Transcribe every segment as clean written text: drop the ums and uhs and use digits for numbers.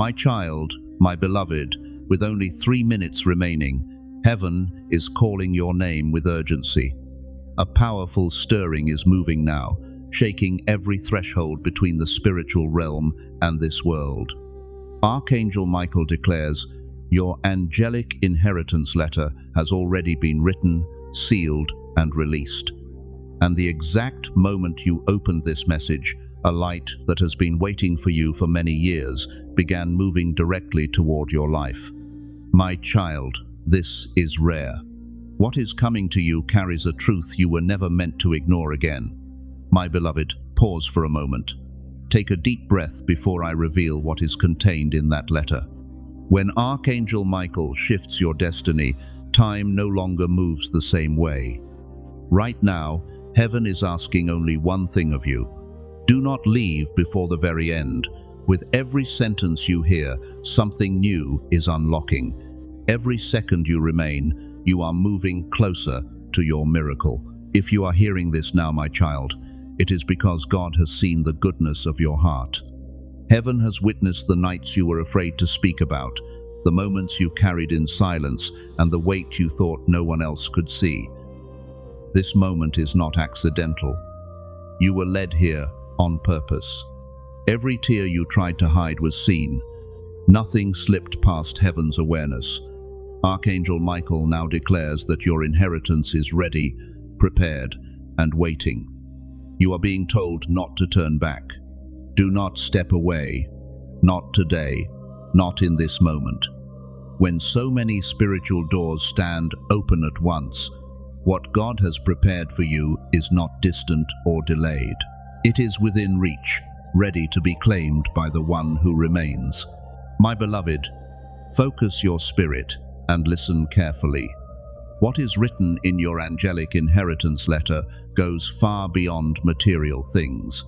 My child, my beloved, with only 3 minutes remaining, heaven is calling your name with urgency. A powerful stirring is moving now, shaking every threshold between the spiritual realm and this world. Archangel Michael declares, your angelic inheritance letter has already been written, sealed, and released. And the exact moment you opened this message, a light that has been waiting for you for many years began moving directly toward your life. My child, this is rare. What is coming to you carries a truth you were never meant to ignore again. My beloved, pause for a moment. Take a deep breath before I reveal what is contained in that letter. When Archangel Michael shifts your destiny, time no longer moves the same way. Right now, heaven is asking only one thing of you. Do not leave before the very end. With every sentence you hear, something new is unlocking. Every second you remain, you are moving closer to your miracle. If you are hearing this now, my child, it is because God has seen the goodness of your heart. Heaven has witnessed the nights you were afraid to speak about, the moments you carried in silence, and the weight you thought no one else could see. This moment is not accidental. You were led here on purpose. Every tear you tried to hide was seen. Nothing slipped past heaven's awareness. Archangel Michael now declares that your inheritance is ready, prepared, and waiting. You are being told not to turn back. Do not step away. Not today. Not in this moment. When so many spiritual doors stand open at once, what God has prepared for you is not distant or delayed. It is within reach, ready to be claimed by the one who remains. My beloved, focus your spirit and listen carefully. What is written in your angelic inheritance letter goes far beyond material things.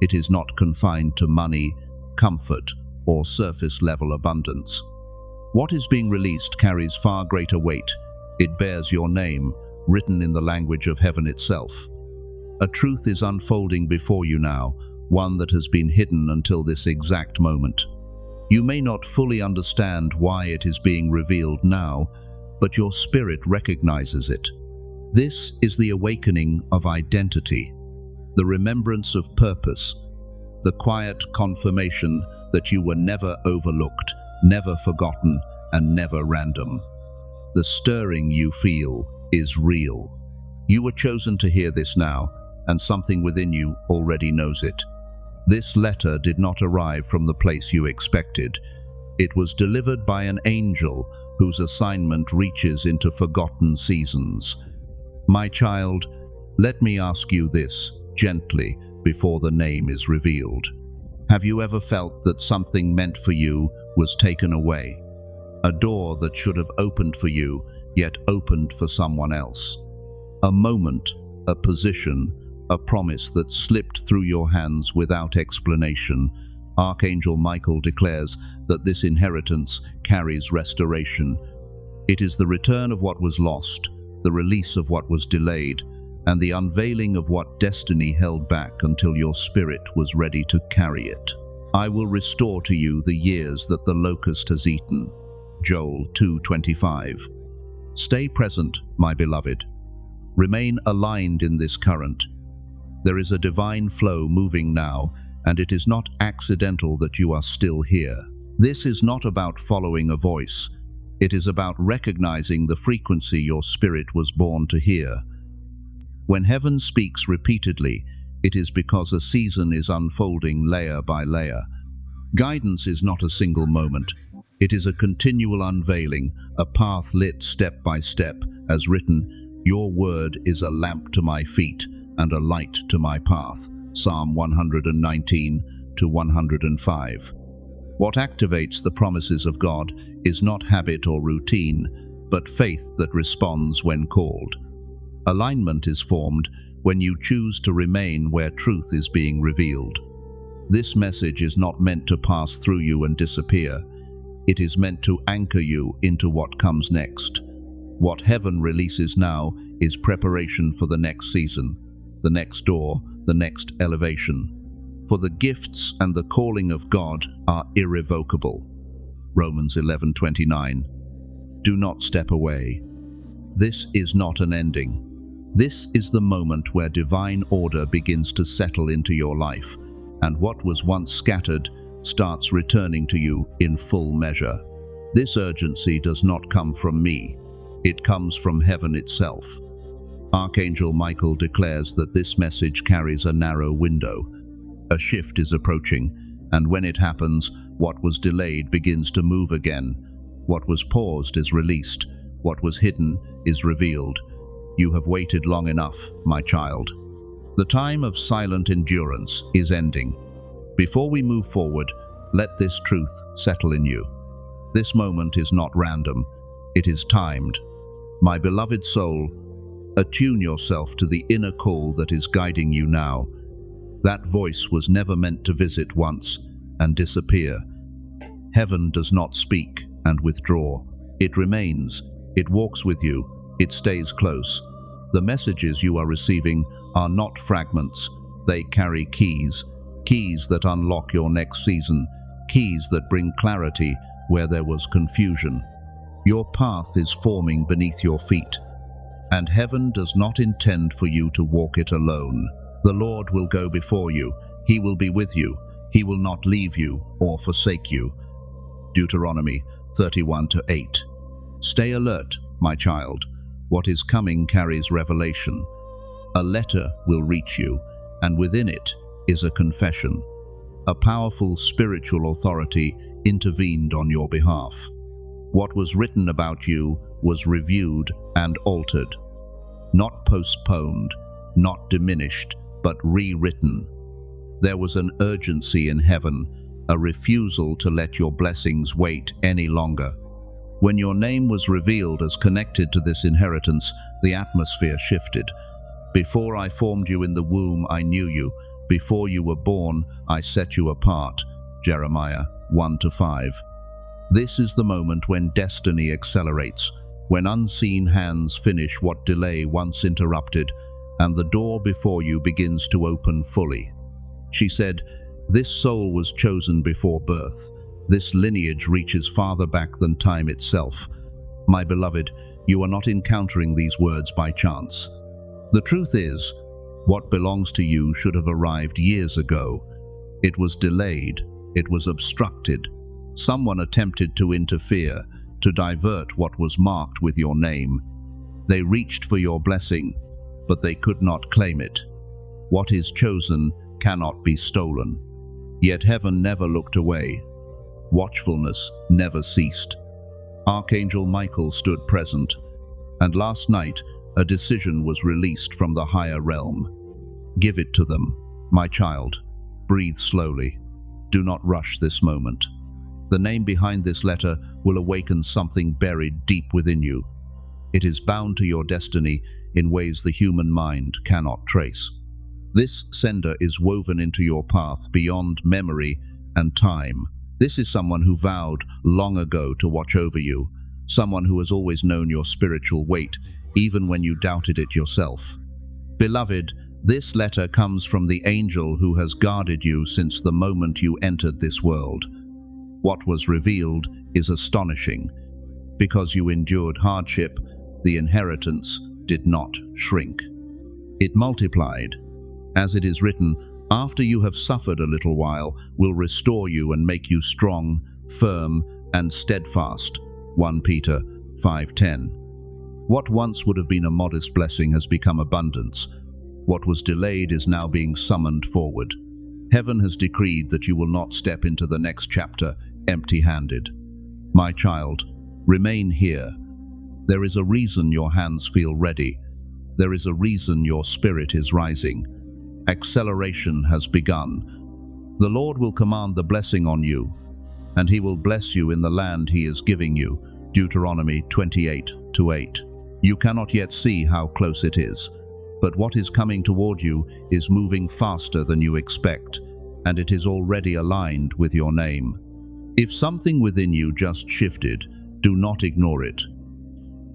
It is not confined to money, comfort, or surface-level abundance. What is being released carries far greater weight. It bears your name, written in the language of heaven itself. A truth is unfolding before you now, one that has been hidden until this exact moment. You may not fully understand why it is being revealed now, but your spirit recognizes it. This is the awakening of identity, the remembrance of purpose, the quiet confirmation that you were never overlooked, never forgotten, and never random. The stirring you feel is real. You were chosen to hear this now, and something within you already knows it. This letter did not arrive from the place you expected. It was delivered by an angel whose assignment reaches into forgotten seasons. My child, let me ask you this gently before the name is revealed. Have you ever felt that something meant for you was taken away? A door that should have opened for you, yet opened for someone else. A moment, a position, a promise that slipped through your hands without explanation. Archangel Michael declares that this inheritance carries restoration. It is the return of what was lost, the release of what was delayed, and the unveiling of what destiny held back until your spirit was ready to carry it. I will restore to you the years that the locust has eaten. Joel 2:25. Stay present, my beloved. Remain aligned in this current. There is a divine flow moving now, and it is not accidental that you are still here. This is not about following a voice. It is about recognizing the frequency your spirit was born to hear. When heaven speaks repeatedly, it is because a season is unfolding layer by layer. Guidance is not a single moment. It is a continual unveiling, a path lit step by step, as written, "Your word is a lamp to my feet and a light to my path." Psalm 119-105. What activates the promises of God is not habit or routine, but faith that responds when called. Alignment is formed when you choose to remain where truth is being revealed. This message is not meant to pass through you and disappear. It is meant to anchor you into what comes next. What heaven releases now is preparation for the next season, the next door, the next elevation. For the gifts and the calling of God are irrevocable. Romans 11:29. Do not step away. This is not an ending. This is the moment where divine order begins to settle into your life, and what was once scattered starts returning to you in full measure. This urgency does not come from me. It comes from heaven itself. Archangel Michael declares that this message carries a narrow window. A shift is approaching, and when it happens, what was delayed begins to move again. What was paused is released. What was hidden is revealed. You have waited long enough, my child. The time of silent endurance is ending. Before we move forward, let this truth settle in you. This moment is not random. It is timed. My beloved soul, attune yourself to the inner call that is guiding you now. That voice was never meant to visit once and disappear. Heaven does not speak and withdraw. It remains. It walks with you. It stays close. The messages you are receiving are not fragments. They carry keys. Keys that unlock your next season. Keys that bring clarity where there was confusion. Your path is forming beneath your feet, and heaven does not intend for you to walk it alone. The Lord will go before you. He will be with you. He will not leave you or forsake you. Deuteronomy 31:8. Stay alert, my child. What is coming carries revelation. A letter will reach you, and within it is a confession. A powerful spiritual authority intervened on your behalf. What was written about you was reviewed and altered. Not postponed, not diminished, but rewritten. There was an urgency in heaven, a refusal to let your blessings wait any longer. When your name was revealed as connected to this inheritance, the atmosphere shifted. Before I formed you in the womb, I knew you. Before you were born, I set you apart. Jeremiah 1-5. This is the moment when destiny accelerates, when unseen hands finish what delay once interrupted, and the door before you begins to open fully. She said, "This soul was chosen before birth. This lineage reaches farther back than time itself." My beloved, you are not encountering these words by chance. The truth is, what belongs to you should have arrived years ago. It was delayed. It was obstructed. Someone attempted to interfere, to divert what was marked with your name. They reached for your blessing, but they could not claim it. What is chosen cannot be stolen. Yet heaven never looked away. Watchfulness never ceased. Archangel Michael stood present, and last night a decision was released from the higher realm. Give it to them, my child. Breathe slowly. Do not rush this moment. The name behind this letter will awaken something buried deep within you. It is bound to your destiny in ways the human mind cannot trace. This sender is woven into your path beyond memory and time. This is someone who vowed long ago to watch over you, someone who has always known your spiritual weight, even when you doubted it yourself. Beloved, this letter comes from the angel who has guarded you since the moment you entered this world. What was revealed is astonishing. Because you endured hardship, the inheritance did not shrink. It multiplied. As it is written, after you have suffered a little while, will restore you and make you strong, firm, and steadfast. 1 Peter 5:10. What once would have been a modest blessing has become abundance. What was delayed is now being summoned forward. Heaven has decreed that you will not step into the next chapter empty-handed. My child, remain here. There is a reason your hands feel ready. There is a reason your spirit is rising. Acceleration has begun. The Lord will command the blessing on you, and He will bless you in the land He is giving you. Deuteronomy 28:8. You cannot yet see how close it is, but what is coming toward you is moving faster than you expect, and it is already aligned with your name. If something within you just shifted, do not ignore it.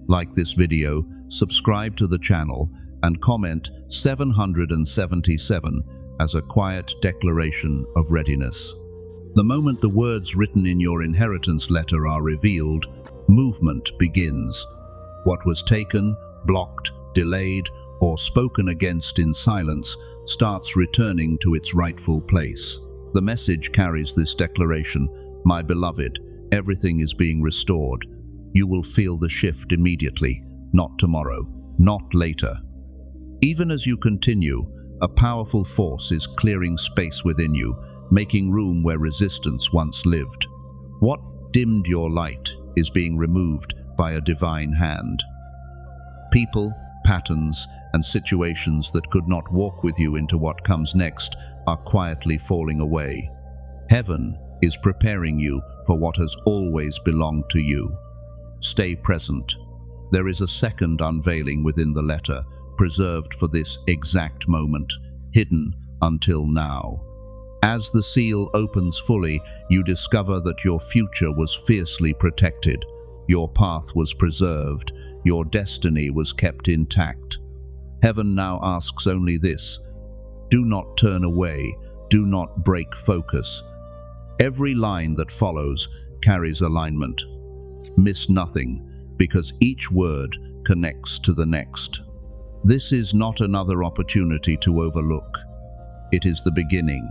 Like this video, subscribe to the channel, and comment 777 as a quiet declaration of readiness. The moment the words written in your inheritance letter are revealed, movement begins. What was taken, blocked, delayed, or spoken against in silence starts returning to its rightful place. The message carries this declaration: my beloved, everything is being restored. You will feel the shift immediately, not tomorrow, not later. Even as you continue, a powerful force is clearing space within you, making room where resistance once lived. What dimmed your light is being removed by a divine hand. People, patterns, and situations that could not walk with you into what comes next are quietly falling away. Heaven is preparing you for what has always belonged to you. Stay present. There is a second unveiling within the letter, preserved for this exact moment, hidden until now. As the seal opens fully, you discover that your future was fiercely protected. Your path was preserved. Your destiny was kept intact. Heaven now asks only this: do not turn away, do not break focus. Every line that follows carries alignment. Miss nothing, because each word connects to the next. This is not another opportunity to overlook. It is the beginning.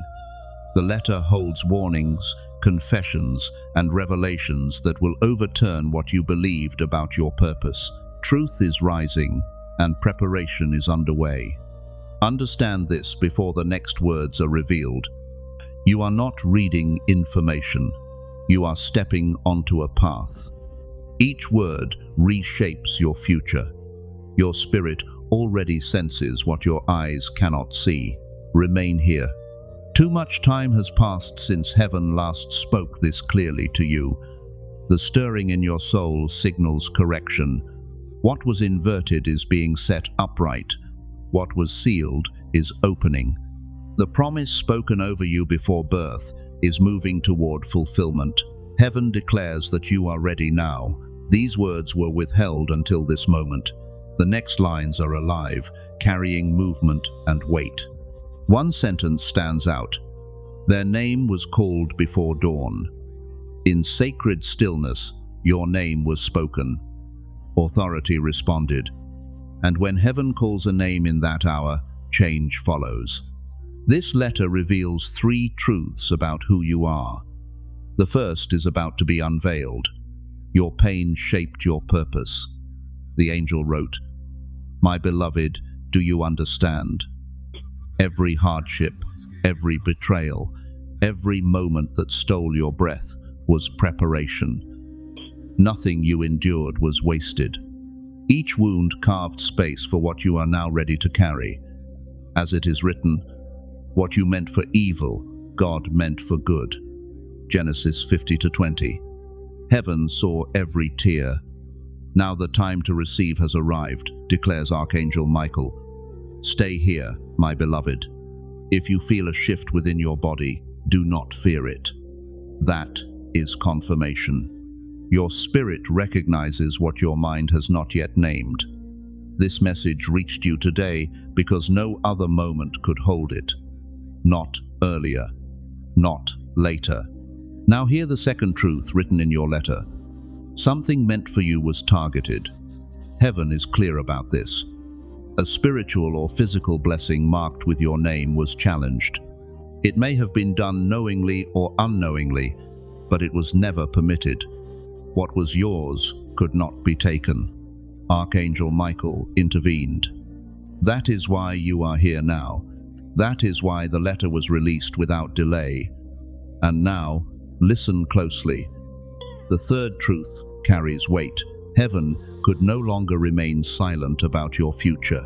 The letter holds warnings, confessions, and revelations that will overturn what you believed about your purpose. Truth is rising, and preparation is underway. Understand this before the next words are revealed. You are not reading information. You are stepping onto a path. Each word reshapes your future. Your spirit already senses what your eyes cannot see. Remain here. Too much time has passed since heaven last spoke this clearly to you. The stirring in your soul signals correction. What was inverted is being set upright. What was sealed is opening. The promise spoken over you before birth is moving toward fulfillment. Heaven declares that you are ready now. These words were withheld until this moment. The next lines are alive, carrying movement and weight. One sentence stands out: their name was called before dawn. In sacred stillness, your name was spoken. Authority responded. And when heaven calls a name in that hour, change follows. This letter reveals 3 truths about who you are. The first is about to be unveiled. Your pain shaped your purpose. The angel wrote, "My beloved, do you understand? Every hardship, every betrayal, every moment that stole your breath was preparation. Nothing you endured was wasted. Each wound carved space for what you are now ready to carry. As it is written, what you meant for evil, God meant for good." Genesis 50-20. Heaven saw every tear. Now the time to receive has arrived, declares Archangel Michael. Stay here, my beloved. If you feel a shift within your body, do not fear it. That is confirmation. Your spirit recognizes what your mind has not yet named. This message reached you today because no other moment could hold it. Not earlier, not later. Now hear the second truth written in your letter. Something meant for you was targeted. Heaven is clear about this. A spiritual or physical blessing marked with your name was challenged. It may have been done knowingly or unknowingly, but it was never permitted. What was yours could not be taken. Archangel Michael intervened. That is why you are here now. That is why the letter was released without delay. And now, listen closely. The third truth carries weight. Heaven could no longer remain silent about your future.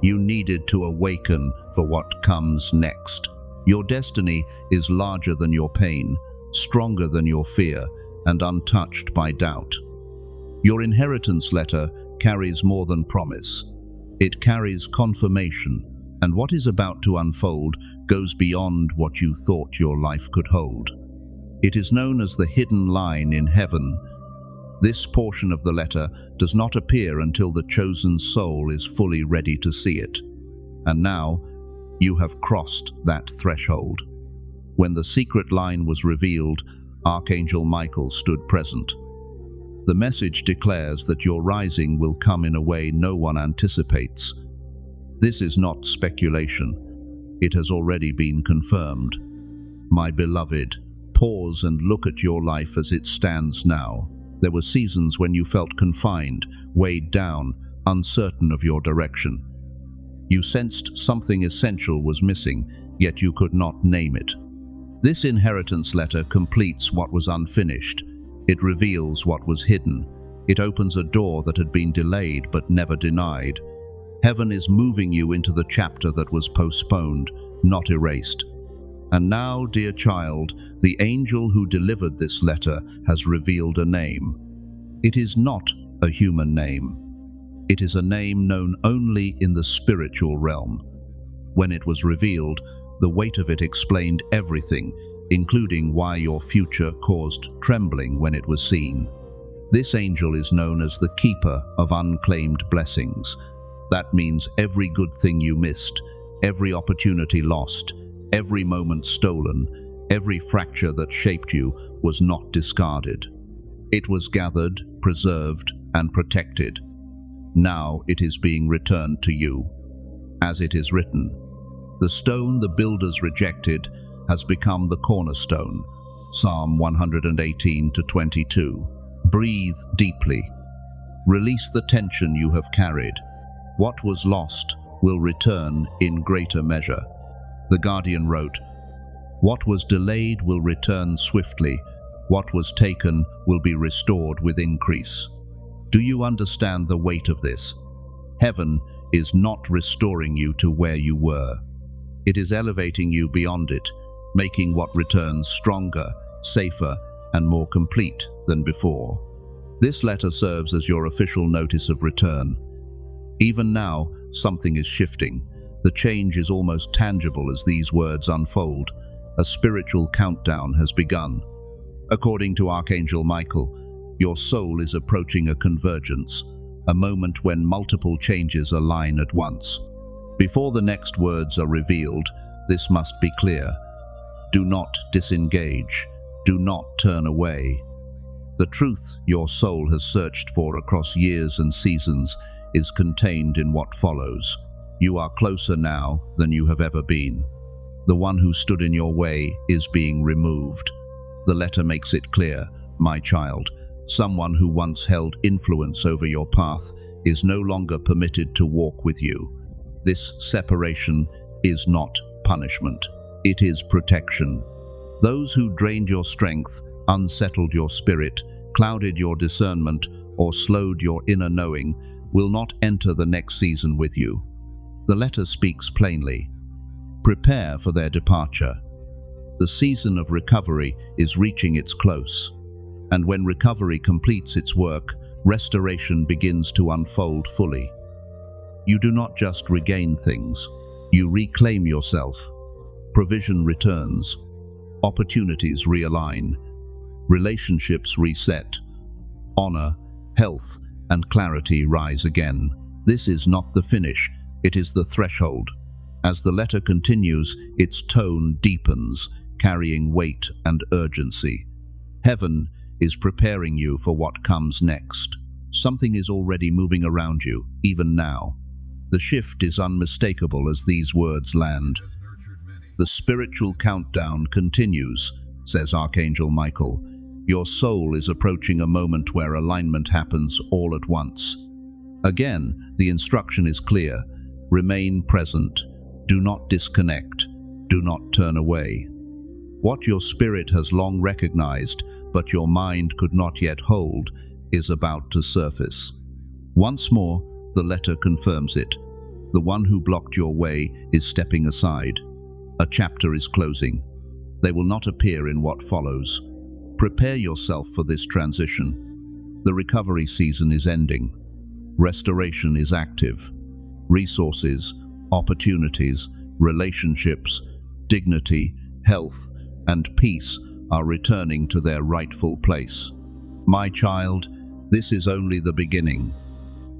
You needed to awaken for what comes next. Your destiny is larger than your pain, stronger than your fear, and untouched by doubt. Your inheritance letter carries more than promise. It carries confirmation, and what is about to unfold goes beyond what you thought your life could hold. It is known as the hidden line in heaven. This portion of the letter does not appear until the chosen soul is fully ready to see it. And now, You have crossed that threshold. When the secret line was revealed, Archangel Michael stood present. The message declares that your rising will come in a way no one anticipates. This is not speculation. It has already been confirmed. My beloved, pause and look at your life as it stands now. There were seasons when you felt confined, weighed down, uncertain of your direction. You sensed something essential was missing, yet you could not name it. This inheritance letter completes what was unfinished. It reveals what was hidden. It opens a door that had been delayed but never denied. Heaven is moving you into the chapter that was postponed, not erased. And now, dear child, the angel who delivered this letter has revealed a name. It is not a human name. It is a name known only in the spiritual realm. When it was revealed, the weight of it explained everything, including why your future caused trembling when it was seen. This angel is known as the keeper of unclaimed blessings. That means every good thing you missed, every opportunity lost, every moment stolen, every fracture that shaped you was not discarded. It was gathered, preserved, and protected. Now it is being returned to you. As it is written, the stone the builders rejected has become the cornerstone. Psalm 118-22. Breathe deeply. Release the tension you have carried. What was lost will return in greater measure. The Guardian wrote, what was delayed will return swiftly. What was taken will be restored with increase. Do you understand the weight of this? Heaven is not restoring you to where you were. It is elevating you beyond it, making what returns stronger, safer, and more complete than before. This letter serves as your official notice of return. Even now, something is shifting. The change is almost tangible as these words unfold. A spiritual countdown has begun. According to Archangel Michael, your soul is approaching a convergence, a moment when multiple changes align at once. Before the next words are revealed, this must be clear. Do not disengage. Do not turn away. The truth your soul has searched for across years and seasons is contained in what follows. You are closer now than you have ever been. The one who stood in your way is being removed. The letter makes it clear, my child, someone who once held influence over your path is no longer permitted to walk with you. This separation is not punishment. It is protection. Those who drained your strength, unsettled your spirit, clouded your discernment, or slowed your inner knowing will not enter the next season with you. The letter speaks plainly. Prepare for their departure. The season of recovery is reaching its close. And when recovery completes its work, restoration begins to unfold fully. You do not just regain things, you reclaim yourself. Provision returns, opportunities realign, relationships reset, honor, health, and clarity rise again. This is not the finish, it is the threshold. As the letter continues, its tone deepens, carrying weight and urgency. Heaven is preparing you for what comes next. Something is already moving around you, even now. The shift is unmistakable as these words land. The spiritual countdown continues, says Archangel Michael. Your soul is approaching a moment where alignment happens all at once. Again, the instruction is clear. Remain present. Do not disconnect. Do not turn away. What your spirit has long recognized, but your mind could not yet hold, is about to surface. Once more, the letter confirms it. The one who blocked your way is stepping aside. A chapter is closing. They will not appear in what follows. Prepare yourself for this transition. The recovery season is ending. Restoration is active. Resources, opportunities, relationships, dignity, health, and peace are returning to their rightful place. My child, this is only the beginning.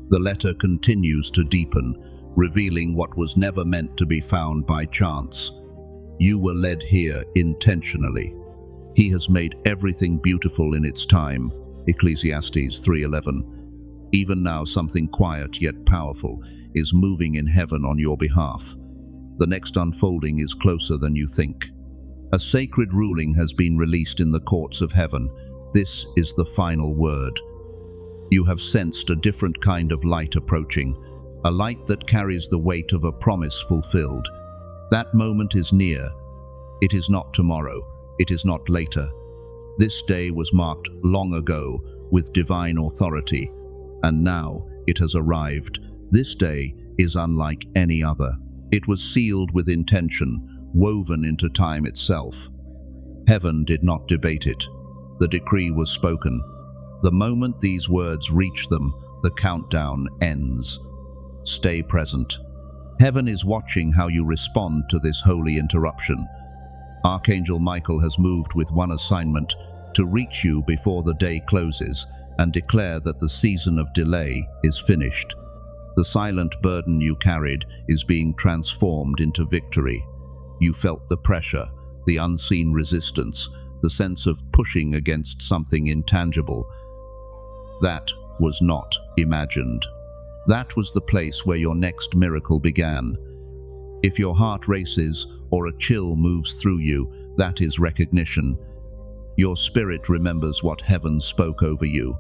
The letter continues to deepen, revealing what was never meant to be found by chance. You were led here intentionally. He has made everything beautiful in its time. Ecclesiastes 3:11. Even now something quiet yet powerful is moving in heaven on your behalf. The next unfolding is closer than you think. A sacred ruling has been released in the courts of heaven. This is the final word. You have sensed a different kind of light approaching, a light that carries the weight of a promise fulfilled. That moment is near. It is not tomorrow. It is not later. This day was marked long ago with divine authority, and now it has arrived. This day is unlike any other. It was sealed with intention, woven into time itself. Heaven did not debate it. The decree was spoken. The moment these words reach them, the countdown ends. Stay present. Heaven is watching how you respond to this holy interruption. Archangel Michael has moved with one assignment: to reach you before the day closes and declare that the season of delay is finished. The silent burden you carried is being transformed into victory. You felt the pressure, the unseen resistance, the sense of pushing against something intangible. That was not imagined. That was the place where your next miracle began. If your heart races or a chill moves through you, that is recognition. Your spirit remembers what heaven spoke over you.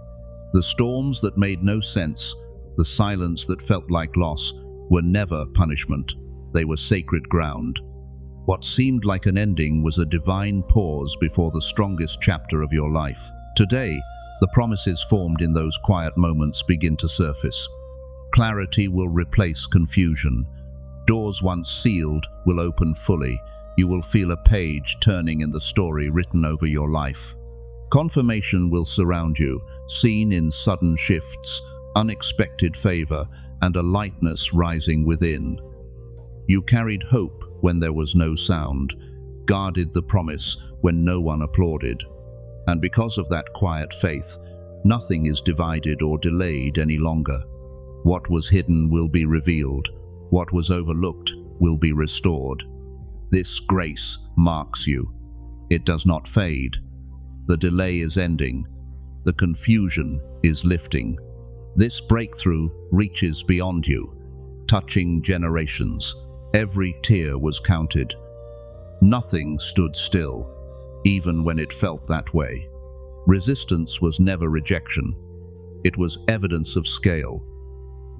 The storms that made no sense, the silence that felt like loss, were never punishment. They were sacred ground. What seemed like an ending was a divine pause before the strongest chapter of your life. Today, the promises formed in those quiet moments begin to surface. Clarity will replace confusion. Doors once sealed will open fully. You will feel a page turning in the story written over your life. Confirmation will surround you, seen in sudden shifts, unexpected favor, and a lightness rising within. You carried hope when there was no sound, guarded the promise when no one applauded. And because of that quiet faith, nothing is divided or delayed any longer. What was hidden will be revealed. What was overlooked will be restored. This grace marks you. It does not fade. The delay is ending. The confusion is lifting. This breakthrough reaches beyond you, touching generations. Every tear was counted. Nothing stood still, even when it felt that way. Resistance was never rejection. It was evidence of scale.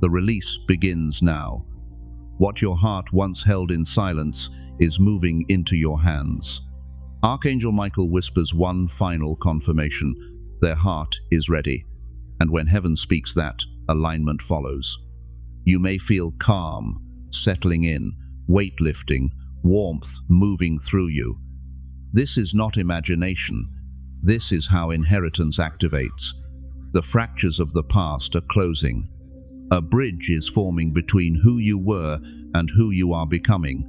The release begins now. What your heart once held in silence is moving into your hands. Archangel Michael whispers one final confirmation: their heart is ready. And when heaven speaks that, alignment follows. You may feel calm, settling in, weight lifting, warmth moving through you. This is not imagination. This is how inheritance activates. The fractures of the past are closing. A bridge is forming between who you were and who you are becoming.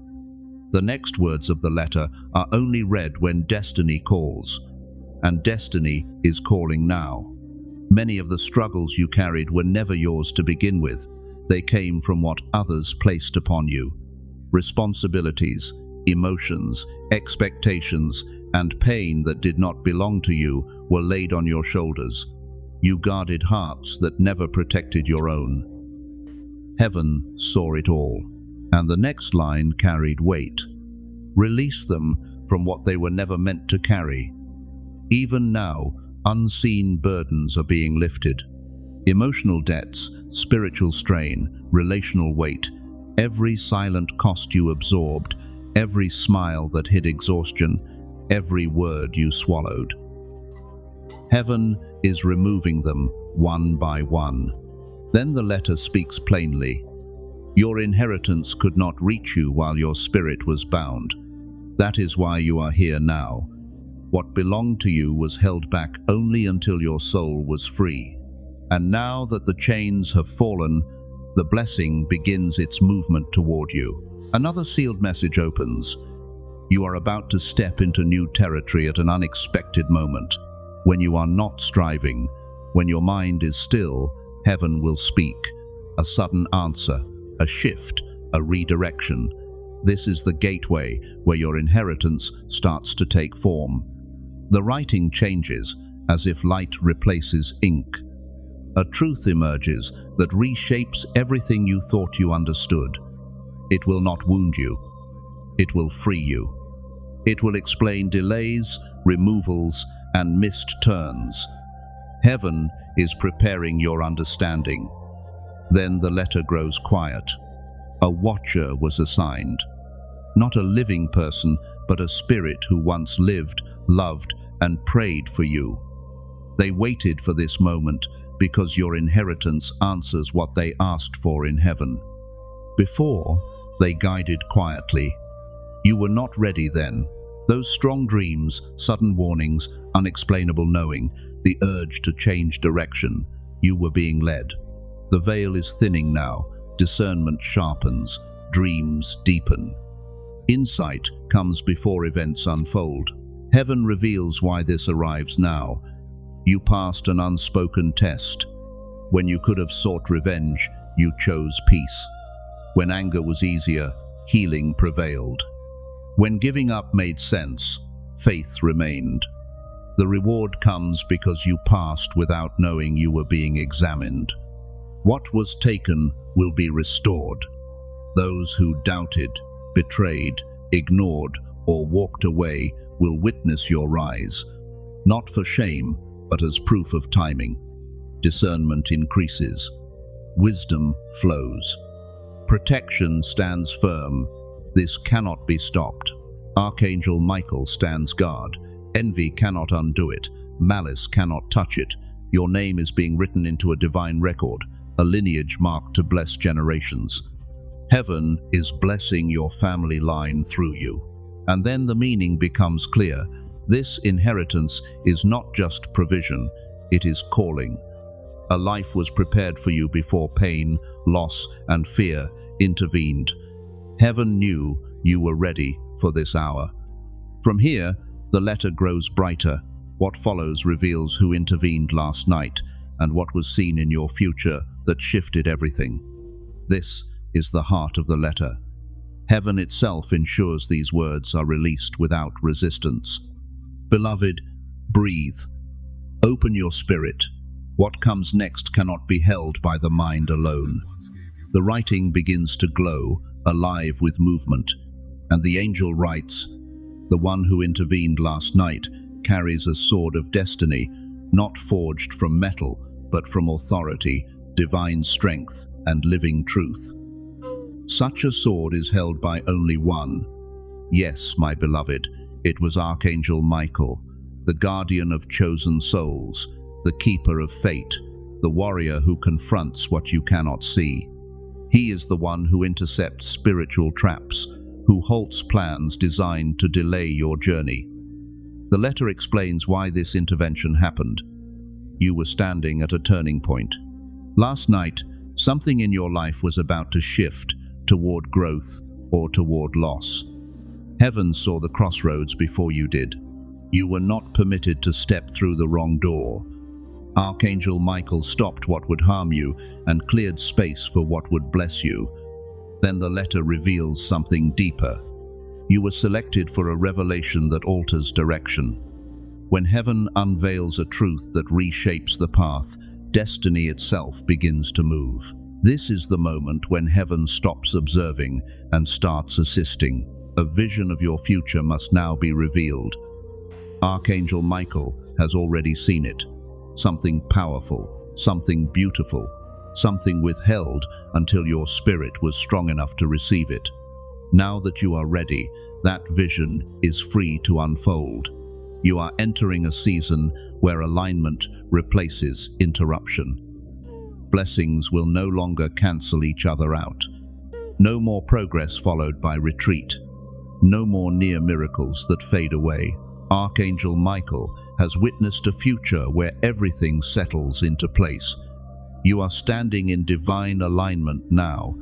The next words of the letter are only read when destiny calls, and destiny is calling now. Many of the struggles you carried were never yours to begin with. They came from what others placed upon you. Responsibilities, emotions, expectations, and pain that did not belong to you were laid on your shoulders. You guarded hearts that never protected your own. Heaven saw it all, and the next line carried weight. Release them from what they were never meant to carry. Even now, unseen burdens are being lifted. Emotional debts, spiritual strain, relational weight, every silent cost you absorbed, every smile that hid exhaustion, every word you swallowed. Heaven is removing them one by one. Then the letter speaks plainly. Your inheritance could not reach you while your spirit was bound. That is why you are here now. What belonged to you was held back only until your soul was free. And now that the chains have fallen, the blessing begins its movement toward you. Another sealed message opens. You are about to step into new territory at an unexpected moment. When you are not striving, when your mind is still, heaven will speak. A sudden answer, a shift, a redirection. This is the gateway where your inheritance starts to take form. The writing changes as if light replaces ink. A truth emerges that reshapes everything you thought you understood. It will not wound you. It will free you. It will explain delays, removals, and missed turns. Heaven is preparing your understanding. Then the letter grows quiet. A watcher was assigned. Not a living person, but a spirit who once lived, loved, and prayed for you. They waited for this moment because your inheritance answers what they asked for in heaven. Before, they guided quietly. You were not ready then. Those strong dreams, sudden warnings, unexplainable knowing, the urge to change direction, you were being led. The veil is thinning now, discernment sharpens, dreams deepen. Insight comes before events unfold. Heaven reveals why this arrives now. You passed an unspoken test. When you could have sought revenge, you chose peace. When anger was easier, healing prevailed. When giving up made sense, faith remained. The reward comes because you passed without knowing you were being examined. What was taken will be restored. Those who doubted, betrayed, ignored, or walked away will witness your rise, not for shame, but as proof of timing. Discernment increases. Wisdom flows. Protection stands firm. This cannot be stopped. Archangel Michael stands guard. Envy cannot undo it. Malice cannot touch it. Your name is being written into a divine record, a lineage marked to bless generations. Heaven is blessing your family line through you. And then the meaning becomes clear. This inheritance is not just provision, it is calling. A life was prepared for you before pain, loss, and fear intervened. Heaven knew you were ready for this hour. From here, the letter grows brighter. What follows reveals who intervened last night and what was seen in your future that shifted everything. This is the heart of the letter. Heaven itself ensures these words are released without resistance. Beloved, breathe. Open your spirit. What comes next cannot be held by the mind alone. The writing begins to glow, alive with movement, and the angel writes, "The one who intervened last night carries a sword of destiny, not forged from metal, but from authority, divine strength, and living truth." Such a sword is held by only one. Yes, my beloved, it was Archangel Michael, the guardian of chosen souls, the keeper of fate, the warrior who confronts what you cannot see. He is the one who intercepts spiritual traps, who halts plans designed to delay your journey. The letter explains why this intervention happened. You were standing at a turning point. Last night, something in your life was about to shift toward growth or toward loss. Heaven saw the crossroads before you did. You were not permitted to step through the wrong door. Archangel Michael stopped what would harm you and cleared space for what would bless you. Then the letter reveals something deeper. You were selected for a revelation that alters direction. When heaven unveils a truth that reshapes the path, destiny itself begins to move. This is the moment when heaven stops observing and starts assisting. A vision of your future must now be revealed. Archangel Michael has already seen it. Something powerful, something beautiful, something withheld until your spirit was strong enough to receive it. Now that you are ready, that vision is free to unfold. You are entering a season where alignment replaces interruption. Blessings will no longer cancel each other out. No more progress followed by retreat. No more near miracles that fade away. Archangel Michael has witnessed a future where everything settles into place. You are standing in divine alignment now,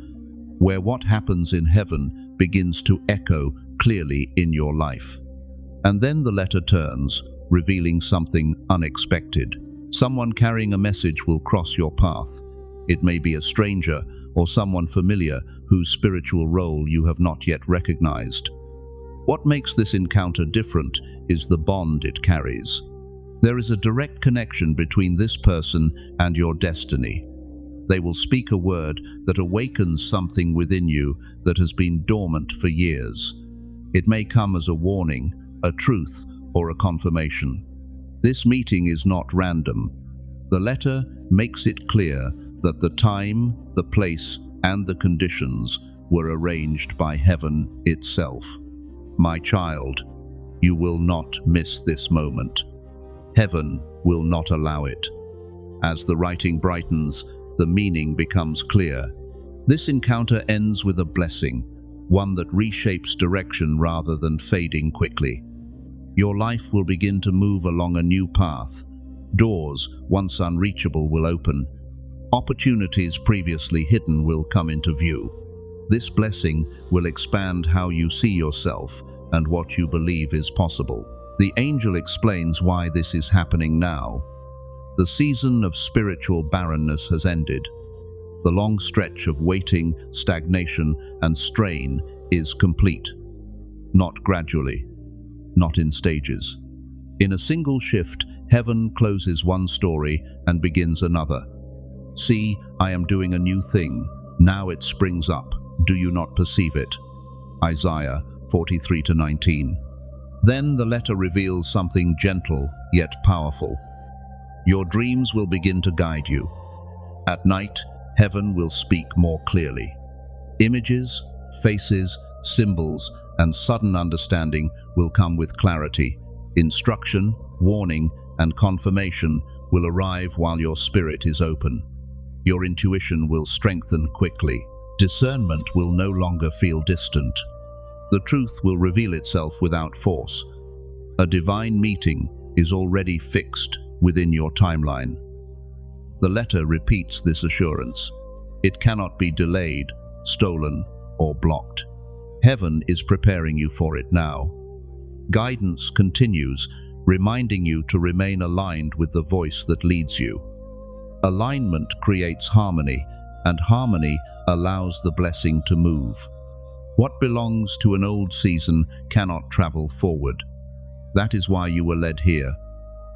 where what happens in heaven begins to echo clearly in your life. And then the letter turns, revealing something unexpected. Someone carrying a message will cross your path. It may be a stranger or someone familiar whose spiritual role you have not yet recognized. What makes this encounter different is the bond it carries. There is a direct connection between this person and your destiny. They will speak a word that awakens something within you that has been dormant for years. It may come as a warning, a truth, or a confirmation. This meeting is not random. The letter makes it clear that the time, the place, and the conditions were arranged by heaven itself. My child, you will not miss this moment. Heaven will not allow it. As the writing brightens, the meaning becomes clear. This encounter ends with a blessing, one that reshapes direction rather than fading quickly. Your life will begin to move along a new path. Doors once unreachable will open. Opportunities previously hidden will come into view. This blessing will expand how you see yourself and what you believe is possible. The angel explains why this is happening now. The season of spiritual barrenness has ended. The long stretch of waiting, stagnation, and strain is complete. Not gradually, not in stages. In a single shift, heaven closes one story and begins another. See, I am doing a new thing. Now it springs up. Do you not perceive it? Isaiah 43-19. Then the letter reveals something gentle yet powerful. Your dreams will begin to guide you. At night, heaven will speak more clearly. Images, faces, symbols, and sudden understanding will come with clarity. Instruction, warning, and confirmation will arrive while your spirit is open. Your intuition will strengthen quickly. Discernment will no longer feel distant. The truth will reveal itself without force. A divine meeting is already fixed within your timeline. The letter repeats this assurance. It cannot be delayed, stolen, or blocked. Heaven is preparing you for it now. Guidance continues, reminding you to remain aligned with the voice that leads you. Alignment creates harmony, and harmony allows the blessing to move. What belongs to an old season cannot travel forward. That is why you were led here.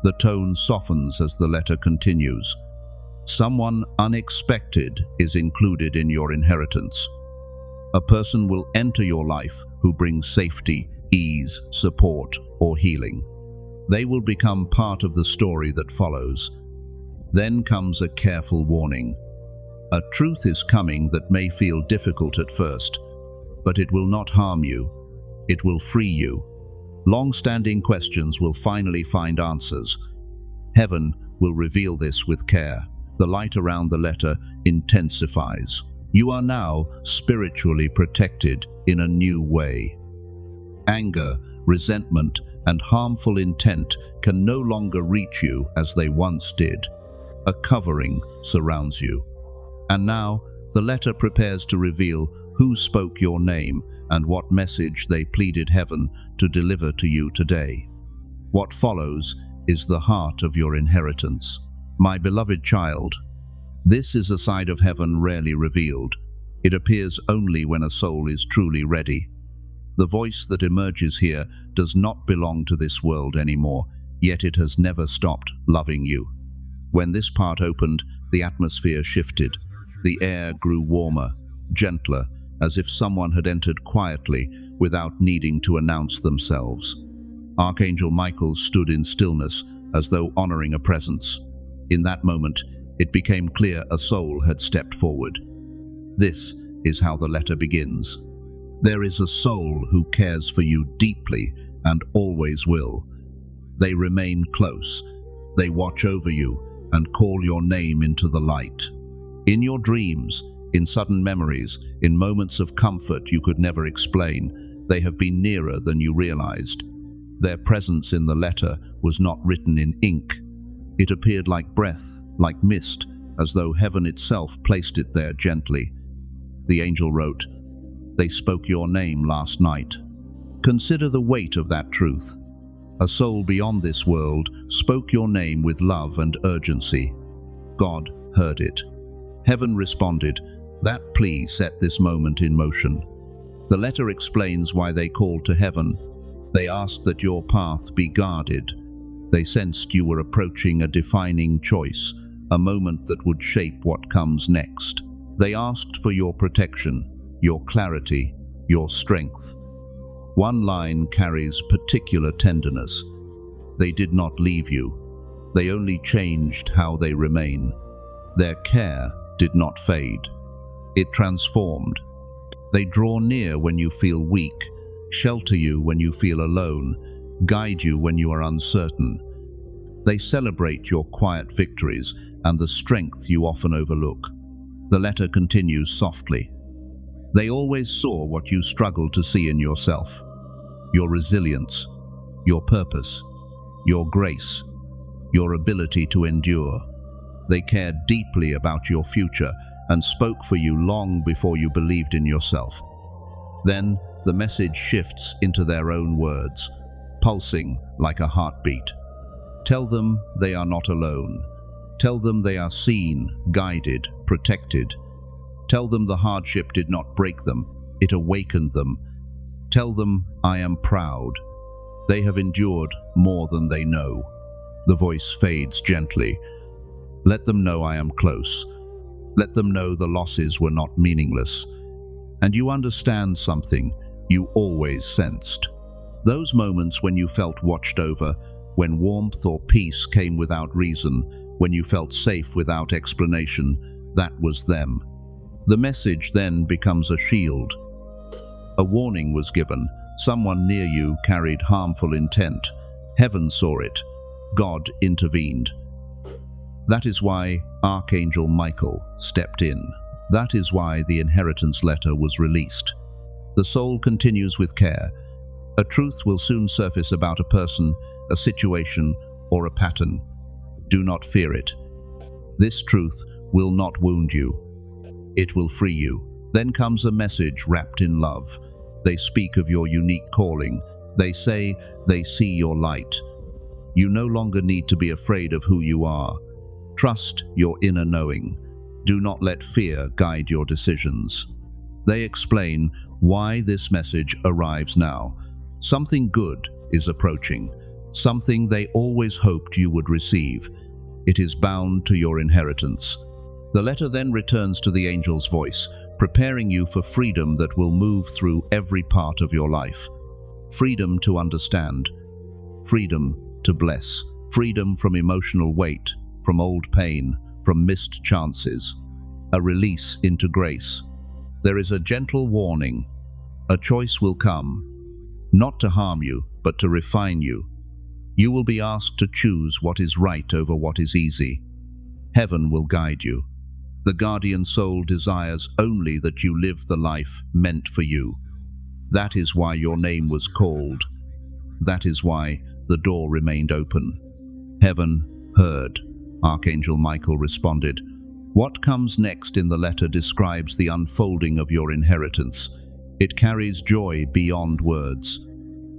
The tone softens as the letter continues. Someone unexpected is included in your inheritance. A person will enter your life who brings safety, ease, support, or healing. They will become part of the story that follows. Then comes a careful warning. A truth is coming that may feel difficult at first, but it will not harm you. It will free you. Long-standing questions will finally find answers. Heaven will reveal this with care. The light around the letter intensifies. You are now spiritually protected in a new way. Anger, resentment, and harmful intent can no longer reach you as they once did. A covering surrounds you. And now, the letter prepares to reveal who spoke your name and what message they pleaded heaven to deliver to you today. What follows is the heart of your inheritance. My beloved child, this is a side of heaven rarely revealed. It appears only when a soul is truly ready. The voice that emerges here does not belong to this world anymore, yet it has never stopped loving you. When this part opened, the atmosphere shifted. The air grew warmer, gentler, as if someone had entered quietly without needing to announce themselves. Archangel Michael stood in stillness as though honoring a presence. In that moment, it became clear a soul had stepped forward. This is how the letter begins. There is a soul who cares for you deeply and always will. They remain close. They watch over you and call your name into the light. In your dreams, in sudden memories, in moments of comfort you could never explain, they have been nearer than you realized. Their presence in the letter was not written in ink. It appeared like breath, like mist, as though heaven itself placed it there gently. The angel wrote, "They spoke your name last night." Consider the weight of that truth. A soul beyond this world spoke your name with love and urgency. God heard it. Heaven responded, That plea set this moment in motion. The letter explains why they called to heaven. They asked that your path be guarded. They sensed you were approaching a defining choice, a moment that would shape what comes next. They asked for your protection, your clarity, your strength. One line carries particular tenderness. They did not leave you. They only changed how they remain. Their care did not fade. It transformed. They draw near when you feel weak, shelter you when you feel alone, guide you when you are uncertain. They celebrate your quiet victories and the strength you often overlook. The letter continues softly. They always saw what you struggled to see in yourself. Your resilience, your purpose, your grace, your ability to endure. They cared deeply about your future and spoke for you long before you believed in yourself. Then the message shifts into their own words, pulsing like a heartbeat. Tell them they are not alone. Tell them they are seen, guided, protected. Tell them the hardship did not break them, it awakened them. Tell them I am proud. They have endured more than they know. The voice fades gently. Let them know I am close. Let them know the losses were not meaningless. And you understand something you always sensed. Those moments when you felt watched over, when warmth or peace came without reason, when you felt safe without explanation, that was them. The message then becomes a shield. A warning was given. Someone near you carried harmful intent. Heaven saw it. God intervened. That is why Archangel Michael stepped in. That is why the inheritance letter was released. The soul continues with care. A truth will soon surface about a person, a situation, or a pattern. Do not fear it. This truth will not wound you. It will free you. Then comes a message wrapped in love. They speak of your unique calling. They say they see your light. You no longer need to be afraid of who you are. Trust your inner knowing. Do not let fear guide your decisions. They explain why this message arrives now. Something good is approaching. Something they always hoped you would receive. It is bound to your inheritance. The letter then returns to the angel's voice, preparing you for freedom that will move through every part of your life. Freedom to understand. Freedom to bless. Freedom from emotional weight, from old pain, from missed chances. A release into grace. There is a gentle warning. A choice will come, not to harm you, but to refine you. You will be asked to choose what is right over what is easy. Heaven will guide you. The guardian soul desires only that you live the life meant for you. That is why your name was called. That is why the door remained open. Heaven heard. Archangel Michael responded. What comes next in the letter describes the unfolding of your inheritance. It carries joy beyond words.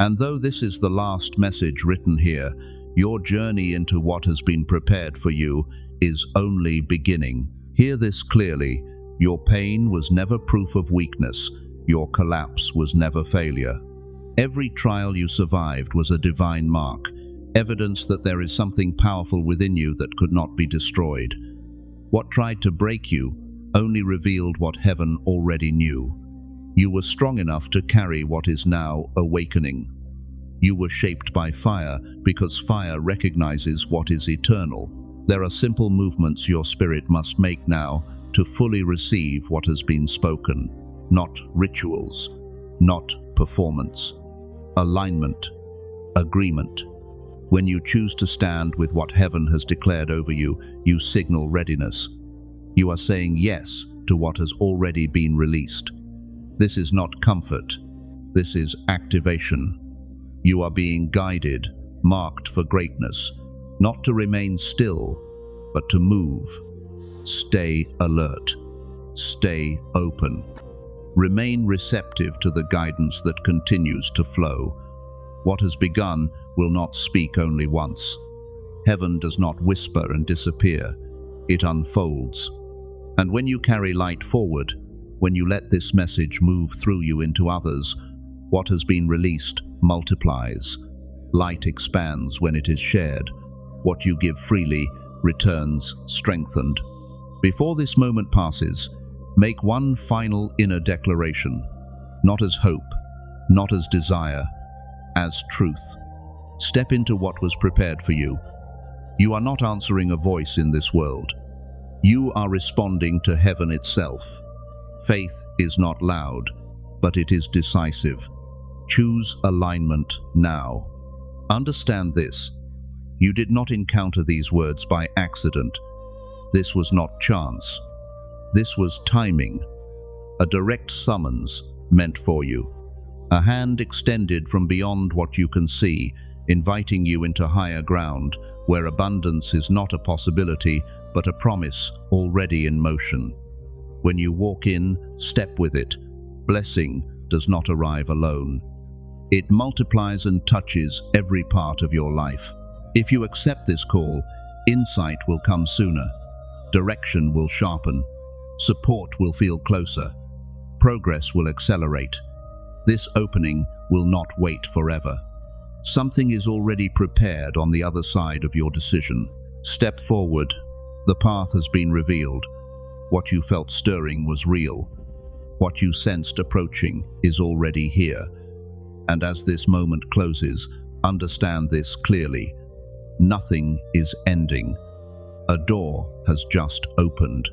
And though this is the last message written here, your journey into what has been prepared for you is only beginning. Hear this clearly. Your pain was never proof of weakness. Your collapse was never failure. Every trial you survived was a divine mark, evidence that there is something powerful within you that could not be destroyed. What tried to break you only revealed what heaven already knew. You were strong enough to carry what is now awakening. You were shaped by fire because fire recognizes what is eternal. There are simple movements your spirit must make now to fully receive what has been spoken. Not rituals, not performance. Alignment, agreement. When you choose to stand with what heaven has declared over you, you signal readiness. You are saying yes to what has already been released. This is not comfort. This is activation. You are being guided, marked for greatness, not to remain still, but to move. Stay alert. Stay open. Remain receptive to the guidance that continues to flow. What has begun will not speak only once. Heaven does not whisper and disappear. It unfolds. And when you carry light forward, when you let this message move through you into others, what has been released multiplies. Light expands when it is shared. What you give freely returns strengthened. Before this moment passes, make one final inner declaration, not as hope, not as desire, as truth. Step into what was prepared for you. You are not answering a voice in this world. You are responding to heaven itself. Faith is not loud, but it is decisive. Choose alignment now. Understand this. You did not encounter these words by accident. This was not chance. This was timing, a direct summons meant for you. A hand extended from beyond what you can see, inviting you into higher ground, where abundance is not a possibility, but a promise already in motion. When you walk in, step with it. Blessing does not arrive alone. It multiplies and touches every part of your life. If you accept this call, insight will come sooner. Direction will sharpen. Support will feel closer. Progress will accelerate. This opening will not wait forever. Something is already prepared on the other side of your decision. Step forward. The path has been revealed. What you felt stirring was real. What you sensed approaching is already here. And as this moment closes, understand this clearly. Nothing is ending. A door has just opened.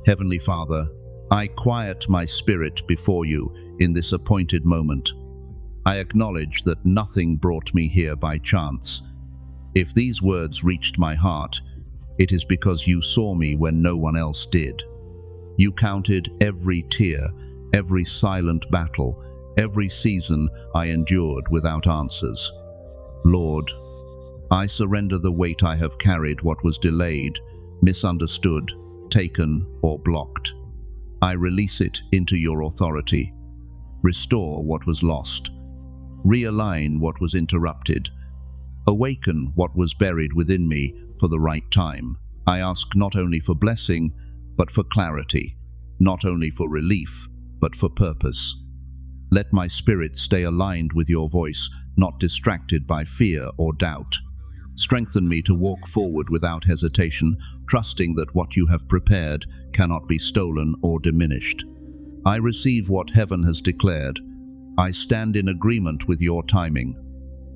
Heavenly Father, I quiet my spirit before you in this appointed moment. I acknowledge that nothing brought me here by chance. If these words reached my heart, it is because you saw me when no one else did. You counted every tear, every silent battle, every season I endured without answers. Lord, I surrender the weight I have carried, what was delayed, misunderstood, taken, or blocked. I release it into your authority. Restore what was lost. Realign what was interrupted. Awaken what was buried within me for the right time. I ask not only for blessing, but for clarity. Not only for relief, but for purpose. Let my spirit stay aligned with your voice, not distracted by fear or doubt. Strengthen me to walk forward without hesitation, trusting that what you have prepared cannot be stolen or diminished. I receive what heaven has declared. I stand in agreement with your timing.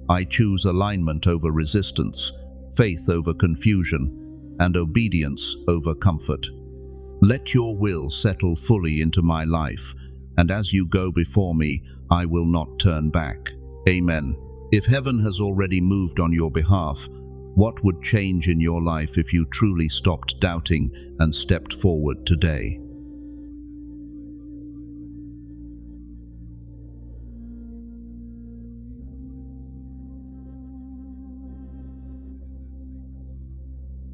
I choose alignment over resistance, faith over confusion, and obedience over comfort. Let your will settle fully into my life, and as you go before me, I will not turn back. Amen. If heaven has already moved on your behalf, what would change in your life if you truly stopped doubting and stepped forward today?